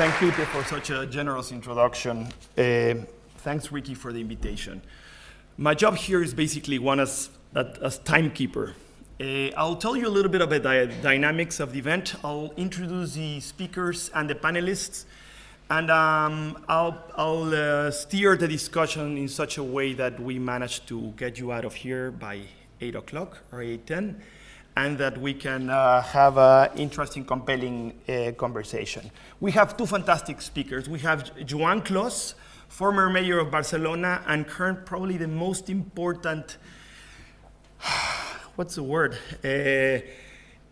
Thank you for such a generous introduction. Thanks, Ricky, for the invitation. My job here is basically one as timekeeper. I'll tell you a little bit about the dynamics of the event. I'll introduce the speakers and the panelists, and I'll steer the discussion in such a way that we manage to get you out of here by 8 o'clock or 8:10, and that we can have an interesting, compelling conversation. We have two fantastic speakers. We have Joan Clos, former mayor of Barcelona and current, probably the most important, what's the word?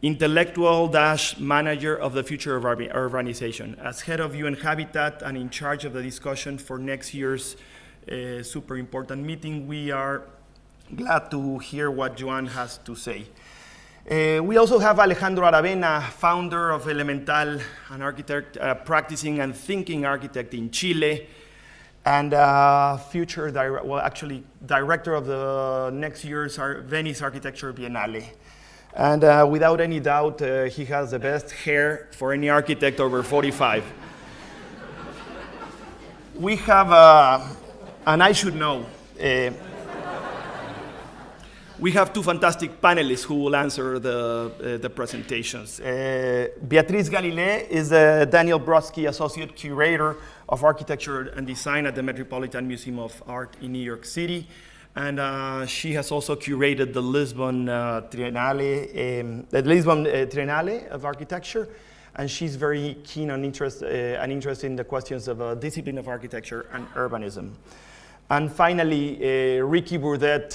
Intellectual-manager of the future of urbanization. As head of UN Habitat and in charge of the discussion for next year's super important meeting, we are glad to hear what Joan has to say. We also have Alejandro Aravena, founder of Elemental, an architect, practicing and thinking architect in Chile, and director of the next year's Venice Architecture Biennale. And without any doubt, he has the best hair for any architect over 45. We have, and I should know, we have two fantastic panelists who will answer the presentations. Beatriz Galilei is the Daniel Brodsky Associate Curator of Architecture and Design at the Metropolitan Museum of Art in New York City. And she has also curated the Lisbon Triennale of Architecture. And she's very keen and interested in the questions of discipline of architecture and urbanism. And finally, Ricky Burdett,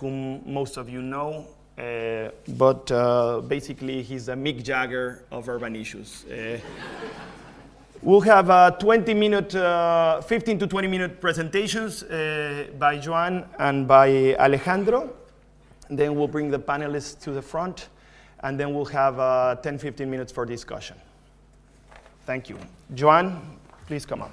whom most of you know, but basically he's a Mick Jagger of urban issues. We'll have 15 to 20 minute presentations by Joan and by Alejandro. Then we'll bring the panelists to the front, and then we'll have 10, 15 minutes for discussion. Thank you. Joan, please come on.